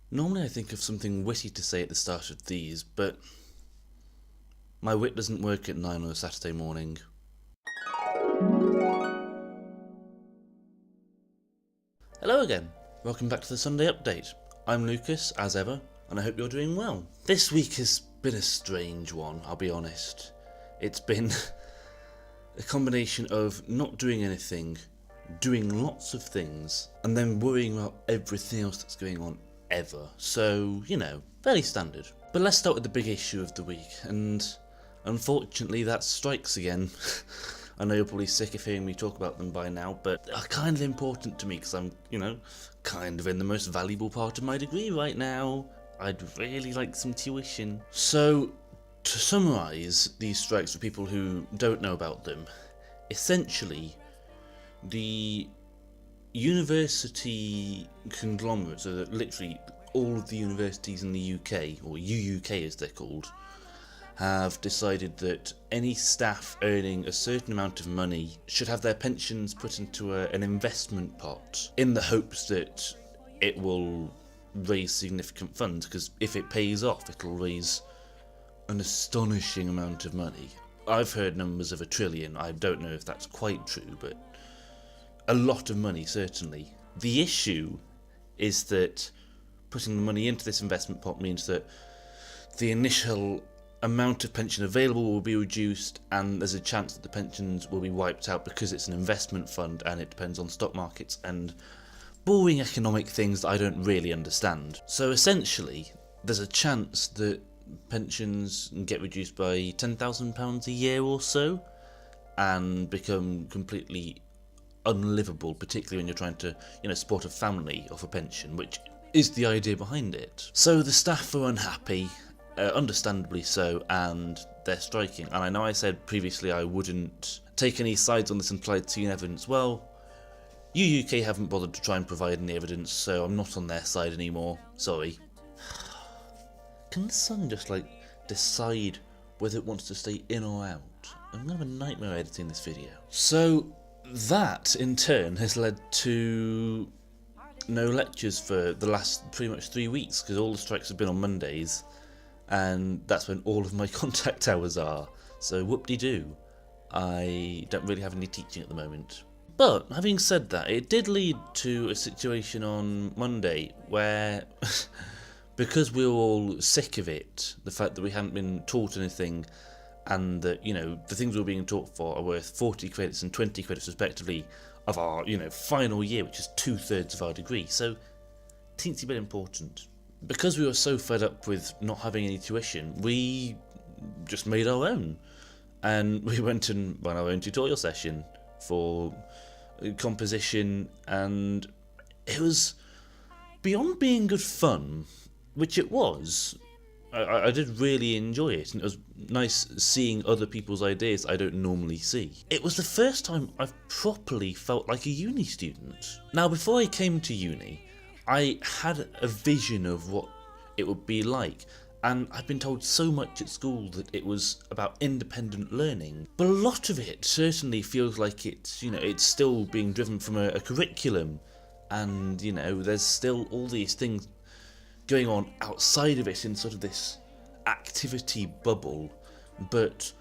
Normally I think of something witty to say at the start of these, but my wit doesn't work at 9 on a Saturday morning. Hello again, welcome back to the Sunday Update. I'm Lucas, as ever, and I hope you're doing well. This week has been a strange one, I'll be honest. It's been a combination of not doing anything, doing lots of things, and then worrying about everything else that's going on ever. So, fairly standard. But let's start with the big issue of the week, and unfortunately that strikes again. I know you're probably sick of hearing me talk about them by now, but they're kind of important to me because I'm, kind of in the most valuable part of my degree right now. I'd really like some tuition. So, to summarise these strikes for people who don't know about them, essentially, the university conglomerate, so that literally all of the universities in the UK, or UUK as they're called, have decided that any staff earning a certain amount of money should have their pensions put into an investment pot in the hopes that it will raise significant funds, because if it pays off it'll raise an astonishing amount of money. I've heard numbers of $1 trillion. I don't know if that's quite true, but a lot of money certainly. The issue is that putting the money into this investment pot means that the initial amount of pension available will be reduced, and there's a chance that the pensions will be wiped out because it's an investment fund and it depends on stock markets and boring economic things that I don't really understand. So essentially, there's a chance that pensions get reduced by £10,000 a year or so and become completely unlivable, particularly when you're trying to, support a family off a pension, which is the idea behind it. So the staff are unhappy, understandably so, and they're striking. And I know I said previously I wouldn't take any sides on this until I'd seen evidence. Well, UUK haven't bothered to try and provide any evidence, so I'm not on their side anymore. Sorry. Can the sun just, decide whether it wants to stay in or out? I'm gonna have a nightmare editing this video. So, that, in turn, has led to no lectures for the last pretty much 3 weeks, because all the strikes have been on Mondays, and that's when all of my contact hours are. So whoop-de-doo, I don't really have any teaching at the moment. But, having said that, it did lead to a situation on Monday where, because we were all sick of it, the fact that we hadn't been taught anything, and that, the things we were being taught for are worth 40 credits and 20 credits respectively of our, final year, which is 2/3 of our degree, so teensy bit important. Because we were so fed up with not having any tuition, we just made our own. And we went and ran our own tutorial session for composition, and it was beyond being good fun, which it was. I did really enjoy it, and it was nice seeing other people's ideas I don't normally see. It was the first time I've properly felt like a uni student. Now, before I came to uni, I had a vision of what it would be like, and I'd been told so much at school that it was about independent learning. But a lot of it certainly feels like it's, it's still being driven from a curriculum, and, there's still all these things going on outside of it in sort of this activity bubble, but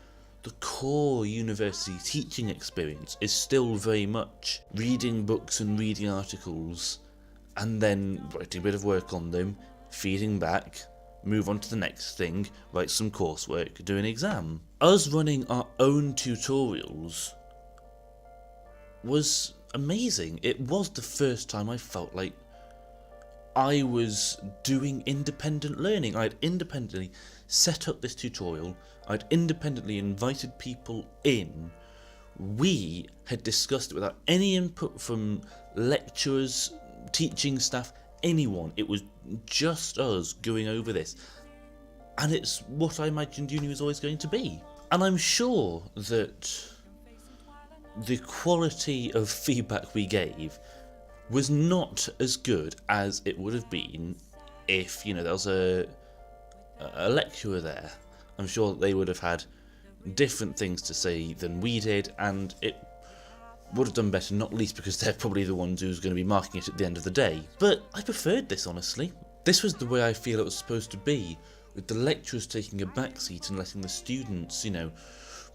the core university teaching experience is still very much reading books and reading articles, and then writing a bit of work on them, feeding back, move on to the next thing, write some coursework, do an exam. Us running our own tutorials was amazing. It was the first time I felt like I was doing independent learning. I'd independently set up this tutorial, I'd independently invited people in, we had discussed it without any input from lecturers, teaching staff, anyone. It was just us going over this, and it's what I imagined uni was always going to be. And I'm sure that the quality of feedback we gave was not as good as it would have been if, there was a lecturer there. I'm sure that they would have had different things to say than we did, and it would have done better, not least because they're probably the ones who's going to be marking it at the end of the day. But I preferred this, honestly. This was the way I feel it was supposed to be, with the lecturers taking a backseat and letting the students,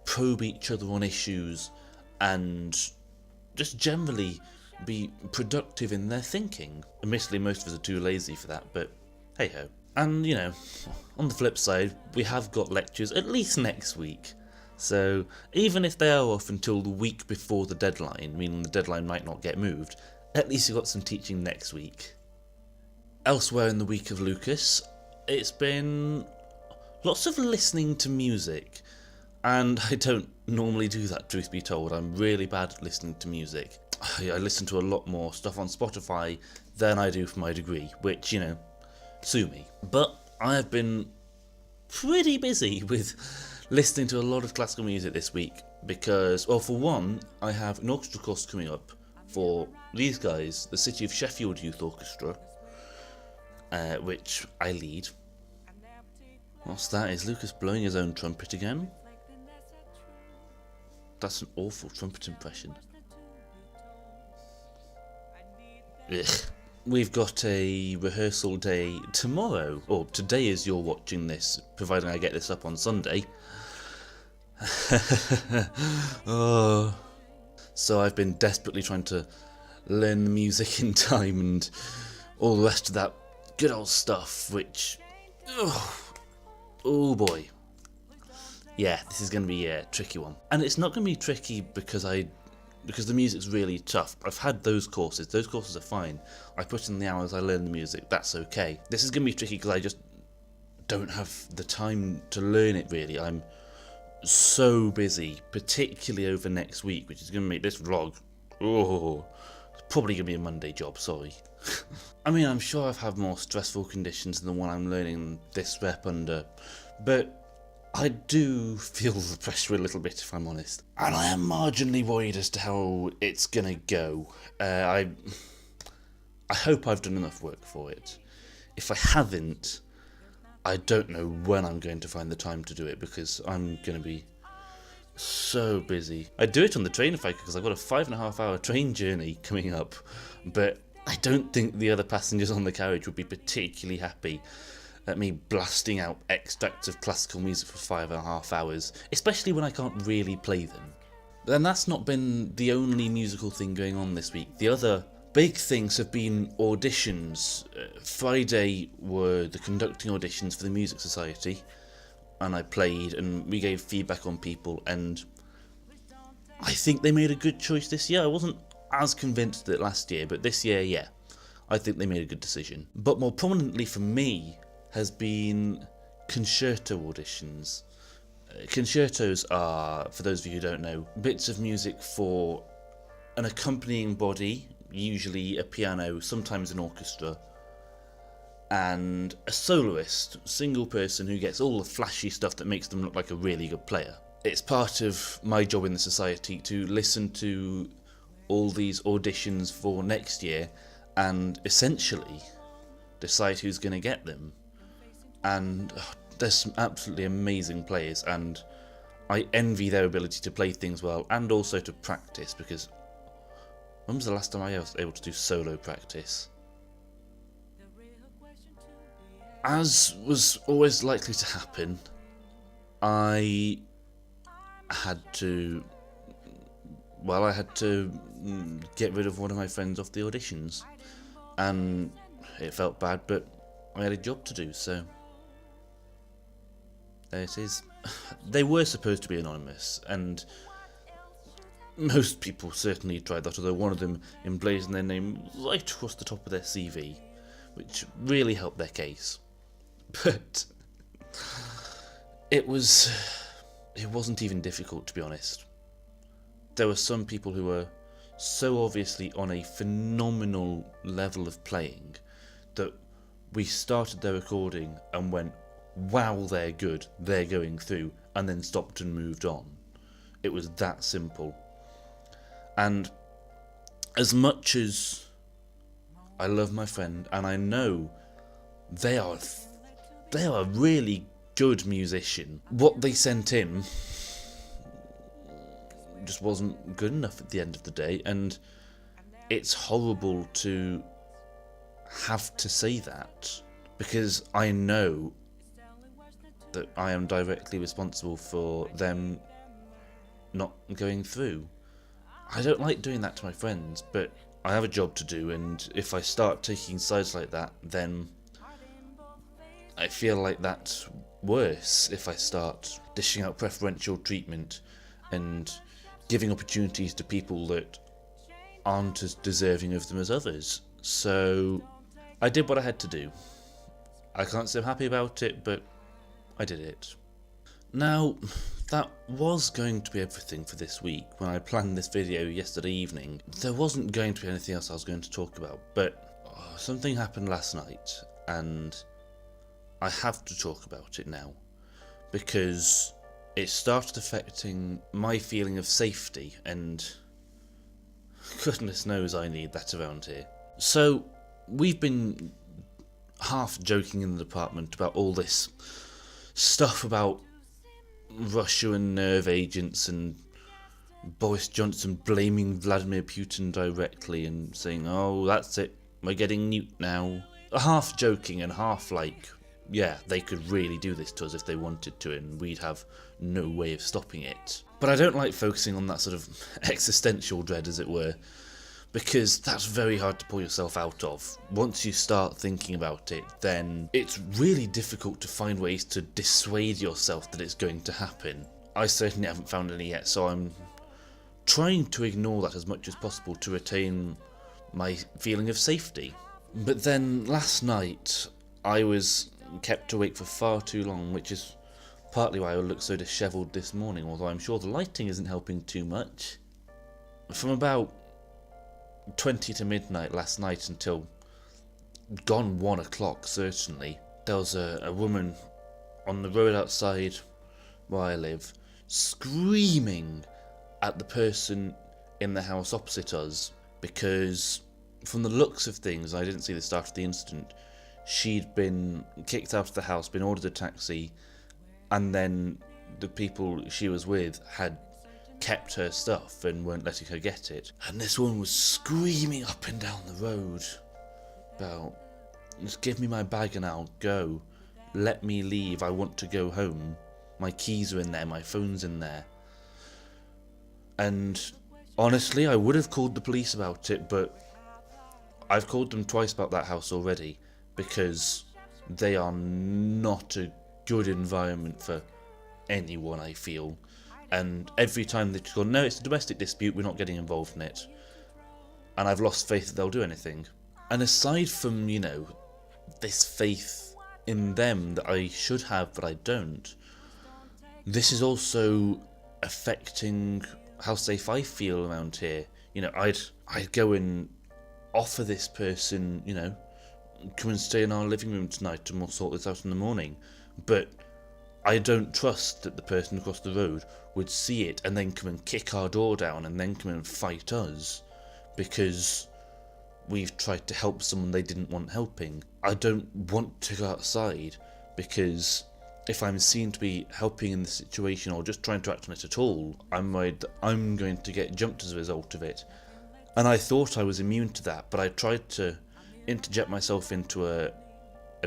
probe each other on issues and just generally be productive in their thinking. Admittedly, most of us are too lazy for that, but hey ho. And, on the flip side, we have got lectures at least next week. So, even if they are off until the week before the deadline, meaning the deadline might not get moved, at least you've got some teaching next week. Elsewhere in the week of Lucas, it's been lots of listening to music. And I don't normally do that, truth be told. I'm really bad at listening to music. I listen to a lot more stuff on Spotify than I do for my degree, which, sue me. But I have been pretty busy with listening to a lot of classical music this week because, well, for one, I have an orchestra course coming up for these guys, the City of Sheffield Youth Orchestra, which I lead. What's that? Is Lucas blowing his own trumpet again? That's an awful trumpet impression. Ugh. We've got a rehearsal day tomorrow, or today as you're watching this, providing I get this up on Sunday. Oh. So I've been desperately trying to learn the music in time and all the rest of that good old stuff, which... Oh boy. Yeah, this is going to be a tricky one. And it's not going to be tricky because the music's really tough. I've had those courses. Those courses are fine. I put in the hours, I learn the music. That's okay. This is going to be tricky because I just don't have the time to learn it, really. I'm so busy, particularly over next week, which is going to make this vlog... it's probably going to be a Monday job, sorry. I mean, I'm sure I've had more stressful conditions than the one I'm learning this rep under, but I do feel the pressure a little bit, if I'm honest. And I am marginally worried as to how it's gonna go. I hope I've done enough work for it. If I haven't, I don't know when I'm going to find the time to do it, because I'm gonna be so busy. I'd do it on the train if I could, because I've got a 5.5 hour train journey coming up, but I don't think the other passengers on the carriage would be particularly happy at me blasting out extracts of classical music for 5.5 hours, especially when I can't really play them. And that's not been the only musical thing going on this week. The other big things have been auditions. Friday were the conducting auditions for the Music Society, and I played and we gave feedback on people, and I think they made a good choice this year. I wasn't as convinced of it last year, but this year, yeah, I think they made a good decision. But more prominently for me has been concerto auditions. Concertos are, for those of you who don't know, bits of music for an accompanying body, usually a piano, sometimes an orchestra, and a soloist, single person who gets all the flashy stuff that makes them look like a really good player. It's part of my job in the society to listen to all these auditions for next year and essentially decide who's going to get them. And there's some absolutely amazing players, and I envy their ability to play things well and also to practice, because when was the last time I was able to do solo practice? As was always likely to happen, I had to get rid of one of my friends off the auditions, and it felt bad, but I had a job to do, so there it is. They were supposed to be anonymous, and most people certainly tried that, although one of them emblazoned their name right across the top of their CV, which really helped their case. But it wasn't even difficult, to be honest. There were some people who were so obviously on a phenomenal level of playing that we started their recording and went, wow, they're good, they're going through, and then stopped and moved on. It was that simple. And as much as I love my friend, and I know they are a really good musician, what they sent in just wasn't good enough at the end of the day, and it's horrible to have to say that. because I know that I am directly responsible for them not going through. I don't like doing that to my friends, but I have a job to do, and if I start taking sides like that, then I feel like that's worse. If I start dishing out preferential treatment and giving opportunities to people that aren't as deserving of them as others. So I did what I had to do. I can't say I'm happy about it, but I did it. Now, that was going to be everything for this week. When I planned this video yesterday evening, there wasn't going to be anything else I was going to talk about, but something happened last night, and I have to talk about it now, because it started affecting my feeling of safety, and goodness knows I need that around here. So, we've been half joking in the department about all this stuff about Russia and nerve agents and Boris Johnson blaming Vladimir Putin directly and saying, oh, that's it, we're getting nuked now. Half joking and half like, yeah, they could really do this to us if they wanted to and we'd have no way of stopping it. But I don't like focusing on that sort of existential dread, as it were, because that's very hard to pull yourself out of. Once you start thinking about it, then it's really difficult to find ways to dissuade yourself that it's going to happen. I certainly haven't found any yet, so I'm trying to ignore that as much as possible to retain my feeling of safety. But then last night, I was kept awake for far too long, which is partly why I look so dishevelled this morning, although I'm sure the lighting isn't helping too much. From about 20 to midnight last night until gone 1 o'clock certainly, there was a woman on the road outside where I live screaming at the person in the house opposite us, because from the looks of things, I didn't see the start of the incident, she'd been kicked out of the house, been ordered a taxi, and then the people she was with had kept her stuff and weren't letting her get it. And this woman was screaming up and down the road about, just give me my bag and I'll go. Let me leave, I want to go home. My keys are in there, my phone's in there. And honestly, I would have called the police about it, but I've called them twice about that house already, because they are not a good environment for anyone, I feel. And every time they've gone, no, it's a domestic dispute, we're not getting involved in it. And I've lost faith that they'll do anything. And aside from, you know, this faith in them that I should have but I don't, this is also affecting how safe I feel around here. You know, I'd go and offer this person, you know, come and stay in our living room tonight and we'll sort this out in the morning. But I don't trust that the person across the road would see it and then come and kick our door down and then come and fight us because we've tried to help someone they didn't want helping. I don't want to go outside because if I'm seen to be helping in the situation or just trying to act on it at all, I'm worried that I'm going to get jumped as a result of it. And I thought I was immune to that, but I tried to interject myself into a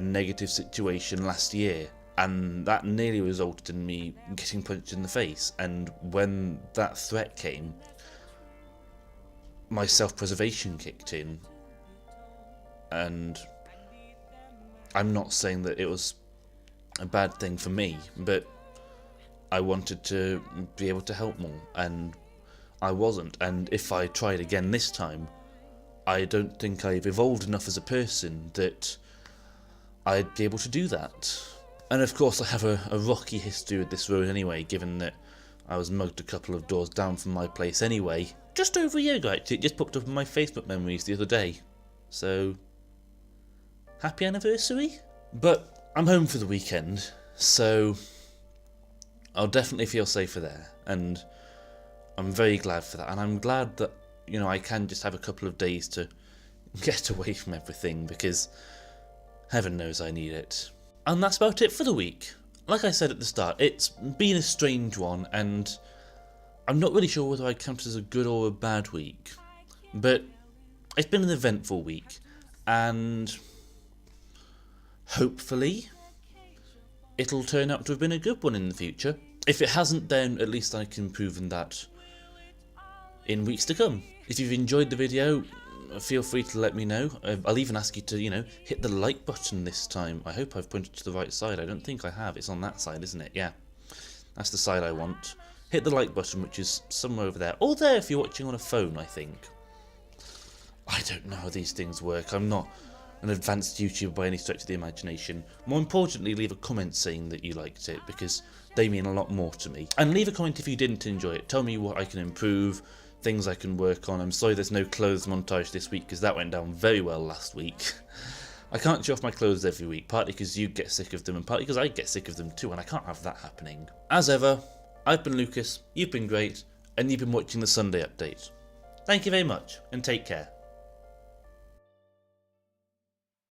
negative situation last year, and that nearly resulted in me getting punched in the face. And when that threat came, my self-preservation kicked in. And I'm not saying that it was a bad thing for me, but I wanted to be able to help more, and I wasn't. And if I tried again this time, I don't think I've evolved enough as a person that I'd be able to do that. And of course I have a rocky history with this road anyway, given that I was mugged a couple of doors down from my place anyway. Just over a year ago actually, it just popped up in my Facebook memories the other day. So, happy anniversary? But I'm home for the weekend, so I'll definitely feel safer there, and I'm very glad for that. And I'm glad that, you know, I can just have a couple of days to get away from everything, because heaven knows I need it. And that's about it for the week. Like I said at the start, it's been a strange one, and I'm not really sure whether I'd count it as a good or a bad week. But it's been an eventful week, and hopefully it'll turn out to have been a good one in the future. If it hasn't, then at least I can prove that in weeks to come. If you've enjoyed the video, feel free to let me know. I'll even ask you to, hit the like button this time. I hope I've pointed to the right side. I don't think I have. It's on that side, isn't it? Yeah. That's the side I want. Hit the like button, which is somewhere over there. Or there if you're watching on a phone, I think. I don't know how these things work. I'm not an advanced YouTuber by any stretch of the imagination. More importantly, leave a comment saying that you liked it, because they mean a lot more to me. And leave a comment if you didn't enjoy it. Tell me what I can improve, things I can work on. I'm sorry there's no clothes montage this week, because that went down very well last week. I can't show off my clothes every week, partly because you get sick of them, and partly because I get sick of them too, and I can't have that happening. As ever, I've been Lucas, you've been great, and you've been watching the Sunday Update. Thank you very much, and take care.